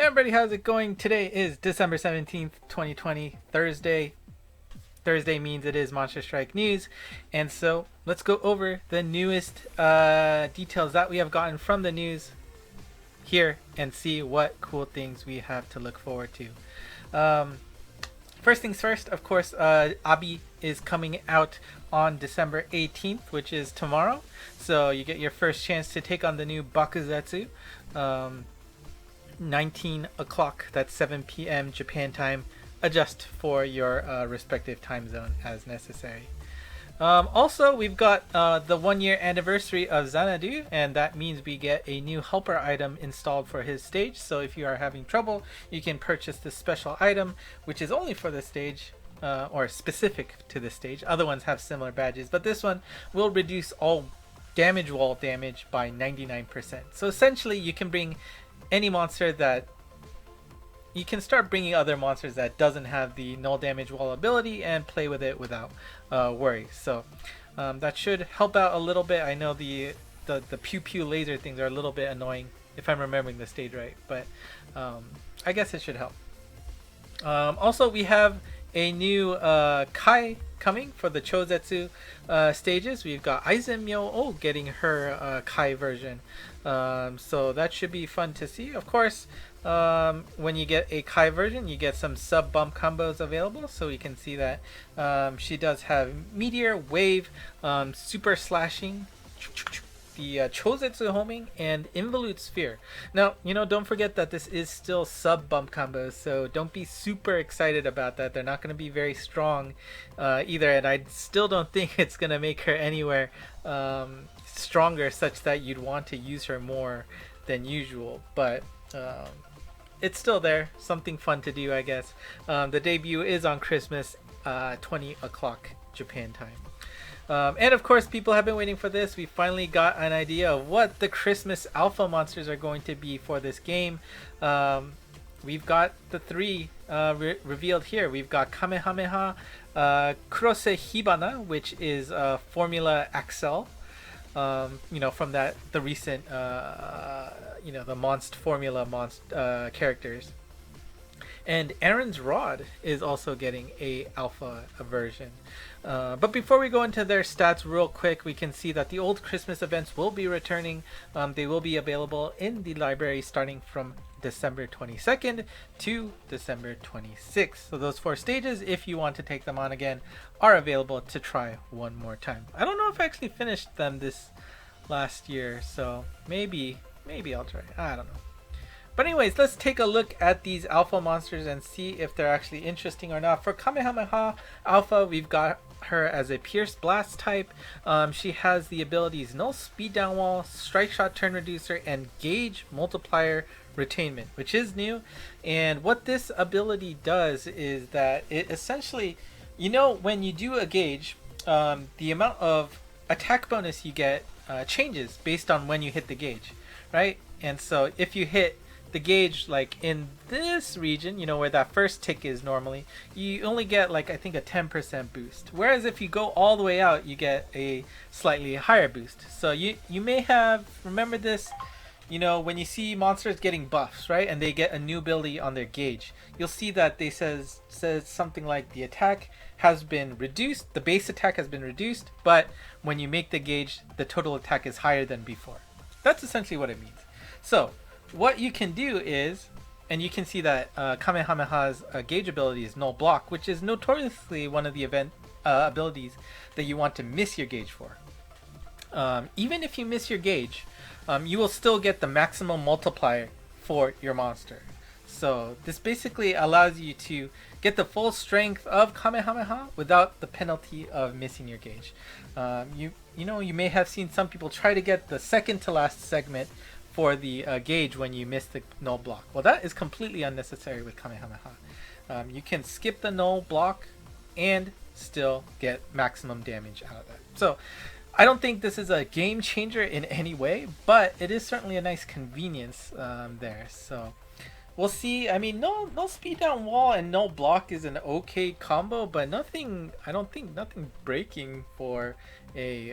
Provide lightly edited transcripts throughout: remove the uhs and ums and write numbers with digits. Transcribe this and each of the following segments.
Hey everybody, how's it going? Today is December 17th, 2020, Thursday. Thursday means it is Monster Strike news. And so let's go over the newest details that we have gotten from the news here and see what cool things we have to look forward to. First things first, of course, Abi is coming out on December 18th, which is tomorrow. So you get your first chance to take on the new Bakuzetsu. 19 o'clock, that's 7 p.m. Japan time. Adjust for your respective time zone as necessary. Also, we've got the 1 year anniversary of Xanadu, and that means we get a new helper item installed for his stage. So if you are having trouble, you can purchase this special item, which is only for the stage, or specific to the stage. Other ones have similar badges, but this one will reduce all damage wall damage by 99%. So essentially, you can bring any monster that you can start bringing other monsters that doesn't have the null damage wall ability and play with it without worry. So that should help out a little bit. I know the pew pew laser things are a little bit annoying if I'm remembering the stage right, but I guess it should help. Also, we have a new Kai coming for the Chozetsu stages. We've got Aizen getting her Kai version. So that should be fun to see. Of course, when you get a Kai version, you get some sub bump combos available. So we can see that she does have Meteor, Wave, Super Slashing, the Chozetsu homing, and Involute Sphere. Now, don't forget that this is still sub bump combos, so don't be super excited about that. They're not going to be very strong either, and I still don't think it's going to make her anywhere stronger such that you'd want to use her more than usual, but it's still there. Something fun to do, I guess. The debut is on Christmas, 20 o'clock Japan time. And of course, people have been waiting for this. We finally got an idea of what the Christmas alpha monsters are going to be for this game. We've got the three revealed here. We've got Kamehameha, Kurose Hibana, which is Formula Axel. From the recent, the Monst Formula Monst characters. And Aaron's Rod is also getting a alpha version. But before we go into their stats real quick, we can see that the old Christmas events will be returning. They will be available in the library starting from December 22nd to December 26th. So those 4 stages, if you want to take them on again, are available to try one more time. I don't know if I actually finished them this last year, so maybe I'll try. I don't know. But anyways, let's take a look at these alpha monsters and see if they're actually interesting or not. For Kamehameha Alpha, we've got her as a Pierce Blast type. She has the abilities Null Speed Down Wall, Strike Shot Turn Reducer, and Gauge Multiplier Retainment, which is new. And what this ability does is that it essentially, when you do a gauge, the amount of attack bonus you get changes based on when you hit the gauge, right? And so if you hit the gauge like in this region, where that first tick is normally, you only get I think a 10% boost. Whereas if you go all the way out, you get a slightly higher boost. So you may have remembered this, when you see monsters getting buffs, right? And they get a new ability on their gauge. You'll see that they says something like the attack has been reduced, the base attack has been reduced, but when you make the gauge, the total attack is higher than before. That's essentially what it means. So what you can do is, and you can see that Kamehameha's gauge ability is Null Block, which is notoriously one of the event abilities that you want to miss your gauge for. Even if you miss your gauge, you will still get the maximum multiplier for your monster. So this basically allows you to get the full strength of Kamehameha without the penalty of missing your gauge. You may have seen some people try to get the second to last segment for the gauge when you miss the null block. Well, that is completely unnecessary with Kamehameha. You can skip the null block and still get maximum damage out of that. So I don't think this is a game changer in any way, but it is certainly a nice convenience there. So we'll see. I mean, no speed down wall and no block is an okay combo, but nothing breaking for a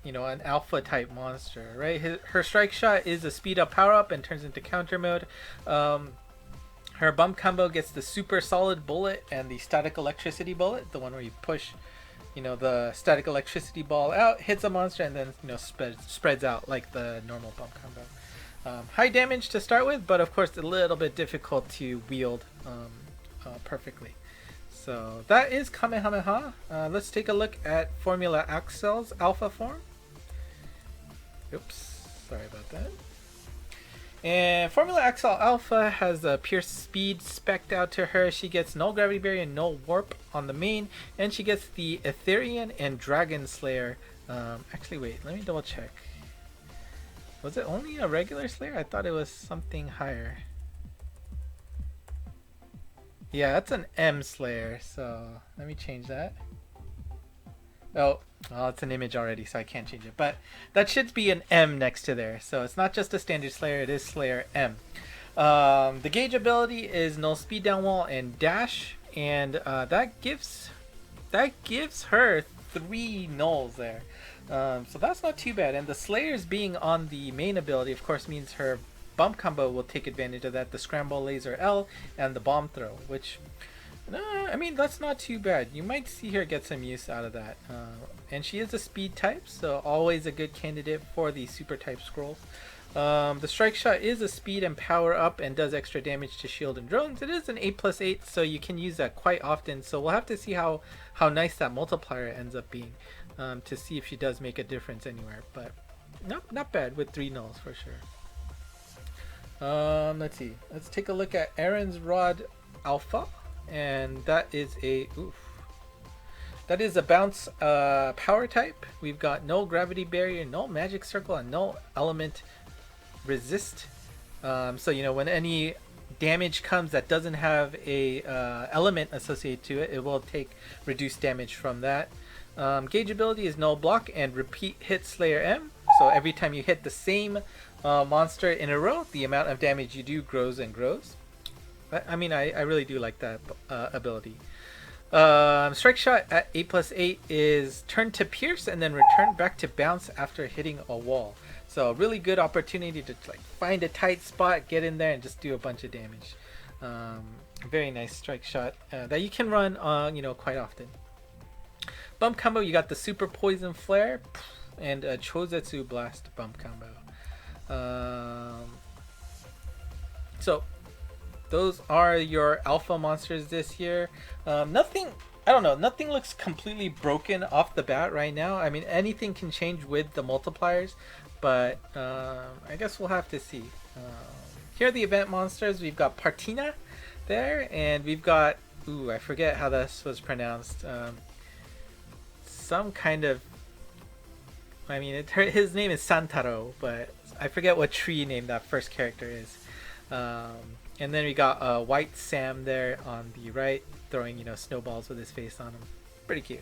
an alpha type monster, right? Her strike shot is a speed up power up and turns into counter mode. Her bump combo gets the super solid bullet and the static electricity bullet, the one where you push, the static electricity ball out, hits a monster, and then spreads out like the normal bump combo. High damage to start with, but of course a little bit difficult to wield perfectly. So that is Kamehameha. Let's take a look at Formula Axel's alpha form. Oops, sorry about that. And Formula Axel Alpha has a pure speed spec'd out to her. She gets no gravity barrier and no warp on the main, and she gets the Etherean and Dragon Slayer. Actually, wait, let me double check. Was it only a regular Slayer? I thought it was something higher. Yeah, that's an M Slayer, so let me change that. Oh, well, it's an image already, so I can't change it. But that should be an M next to there. So it's not just a standard Slayer, it is Slayer M. The gauge ability is null speed down wall and dash, and that gives her 3 nulls there. So that's not too bad. And the Slayers being on the main ability, of course, means her bump combo will take advantage of that. The Scramble Laser L and the Bomb Throw, which... I mean, that's not too bad. You might see her get some use out of that. And she is a speed type, so always a good candidate for the super type scrolls. The Strike Shot is a speed and power up and does extra damage to shield and drones. It is an 8+8, so you can use that quite often. So we'll have to see how nice that multiplier ends up being to see if she does make a difference anywhere. But not bad with 3 nulls for sure. Let's see. Let's take a look at Aaron's Rod Alpha. And that is a bounce power type. We've got no gravity barrier, no magic circle, and no element resist. So when any damage comes that doesn't have a element associated to it, it will take reduced damage from that. Gauge ability is no block and repeat hit Slayer M. So every time you hit the same monster in a row, the amount of damage you do grows and grows. I mean, I really do like that ability. Strike Shot at 8+8 is turn to pierce and then return back to bounce after hitting a wall. So really good opportunity to find a tight spot, get in there, and just do a bunch of damage. Very nice Strike Shot that you can run quite often. Bump combo, you got the Super Poison Flare and a Chozetsu Blast bump combo. So those are your alpha monsters this year. Nothing looks completely broken off the bat right now. I mean, anything can change with the multipliers, but I guess we'll have to see. Here are the event monsters. We've got Partina there, and we've got, I forget how this was pronounced. Some kind of, his name is Santaro, but I forget what tree name that first character is. And then we got White Sam there on the right, throwing snowballs with his face on him. Pretty cute.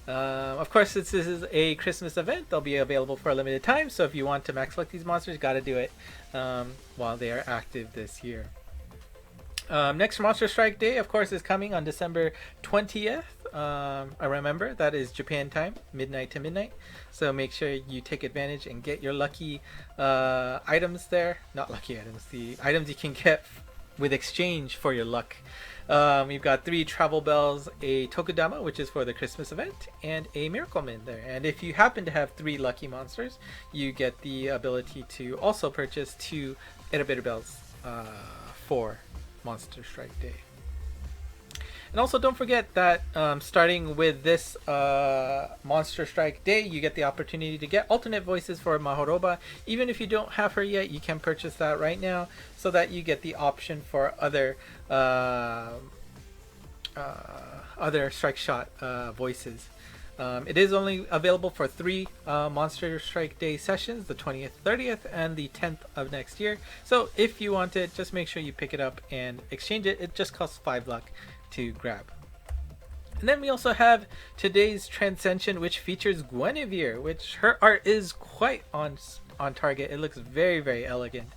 Of course, since this is a Christmas event, they'll be available for a limited time. So if you want to max collect these monsters, got to do it while they are active this year. Next Monster Strike Day, of course, is coming on December 20th. I remember that is Japan time, midnight to midnight. So make sure you take advantage and get your lucky items there. Not lucky items, the items you can get with exchange for your luck. We've got 3 travel bells, a Tokudama, which is for the Christmas event, and a Miracle Min there. And if you happen to have 3 lucky monsters, you get the ability to also purchase 2 Ereberu bells for Monster Strike Day. And also don't forget that starting with this Monster Strike Day, you get the opportunity to get alternate voices for Mahoroba. Even if you don't have her yet, you can purchase that right now so that you get the option for other Strike Shot voices. It is only available for 3 Monster Strike Day sessions, the 20th, 30th, and the 10th of next year. So if you want it, just make sure you pick it up and exchange it. It just costs 5 luck to grab. And then we also have today's Transcension, which features Guinevere, which her art is quite on target. It looks very, very elegant.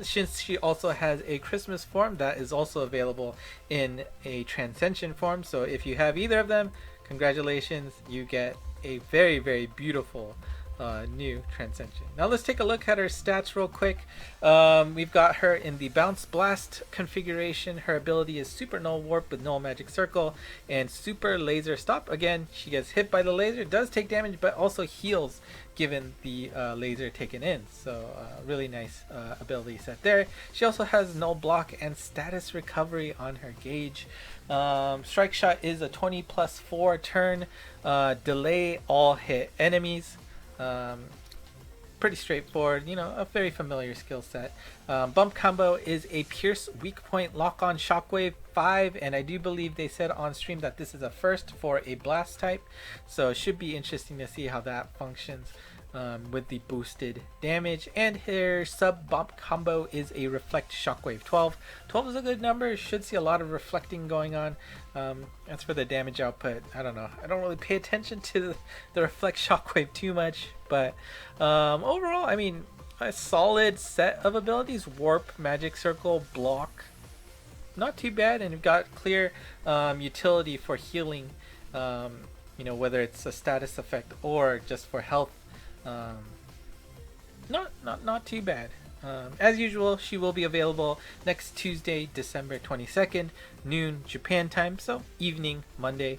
Since she also has a Christmas form that is also available in a Transcension form. So if you have either of them, congratulations, you get a very, very beautiful new Transcension. Now let's take a look at her stats real quick. We've got her in the Bounce Blast configuration. Her ability is Super Null Warp with Null Magic Circle and Super Laser Stop. Again, she gets hit by the laser, does take damage, but also heals given the laser taken in. So really nice ability set there. She also has Null Block and Status Recovery on her gauge. Strike Shot is a 20+4 turn. Delay all hit enemies. Pretty straightforward, you know, a very familiar skill set. Bump Combo is a Pierce Weak Point Lock-on Shockwave 5, and I do believe they said on stream that this is a first for a Blast type, so it should be interesting to see how that functions with the boosted damage. And her sub bump combo is a Reflect Shockwave 12. 12 is a good number, should see a lot of reflecting going on. As for the damage output, I don't know. I don't really pay attention to the Reflect Shockwave too much, but overall, I mean, a solid set of abilities. Warp, Magic Circle, Block, not too bad, and you've got clear utility for healing, you know, whether it's a status effect or just for health. Not too bad. As usual, she will be available next Tuesday, December 22nd, noon Japan time, so evening Monday,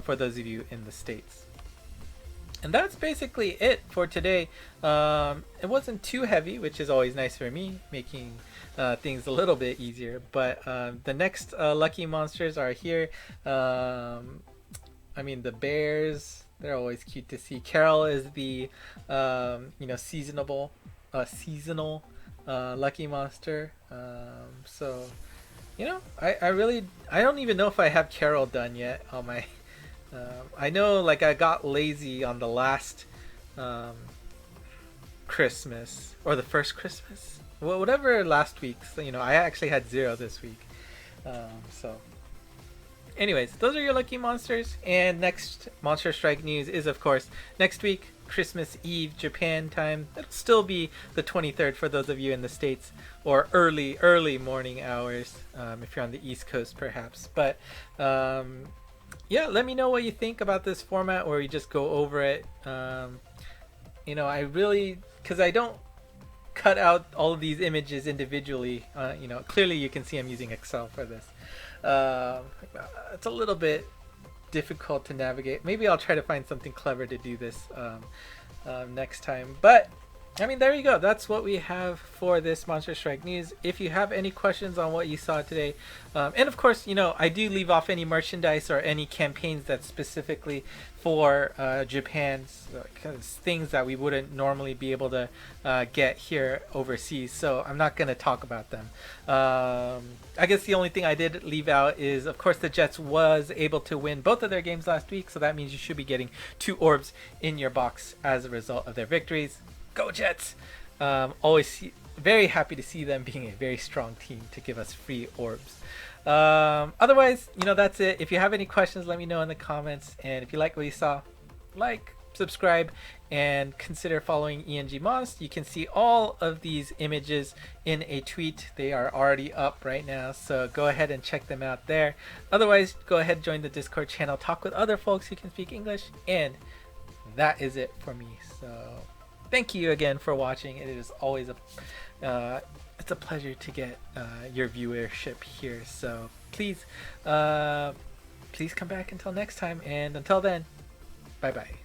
for those of you in the States. And that's basically it for today. It wasn't too heavy, which is always nice for me, making things a little bit easier. But the next lucky monsters are here. I mean, the bears, they're always cute to see. Carol is the you know, seasonal lucky monster. So, you know, I don't even know if I have Carol done yet on my. I know, like, I got lazy on the last Christmas, or the first Christmas, well, whatever last week. So, you know, I actually had 0 this week. So, anyways, those are your lucky monsters. And next Monster Strike news is, of course, next week, Christmas Eve Japan time. It'll still be the 23rd for those of you in the States, or early morning hours if you're on the East Coast, perhaps. But yeah, let me know what you think about this format, where we just go over it. You know, I really, because I don't cut out all of these images individually. You know, clearly you can see I'm using Excel for this. It's a little bit difficult to navigate. Maybe I'll try to find something clever to do this next time. But I mean, there you go. That's what we have for this Monster Strike news. If you have any questions on what you saw today, and of course, you know, I do leave off any merchandise or any campaigns that's specifically for Japan's things that we wouldn't normally be able to get here overseas. So I'm not going to talk about them. I guess the only thing I did leave out is, of course, the Jets was able to win both of their games last week. So that means you should be getting 2 orbs in your box as a result of their victories. Go Jets! Always very happy to see them being a very strong team to give us free orbs. Otherwise, you know, that's it. If you have any questions, let me know in the comments. And if you like what you saw, like, subscribe, and consider following ENG Monst. You can see all of these images in a tweet. They are already up right now, so go ahead and check them out there. Otherwise, go ahead and join the Discord channel, talk with other folks who can speak English, and that is it for me. So thank you again for watching. It is always it's a pleasure to get your viewership here. So please come back until next time, and until then, bye bye.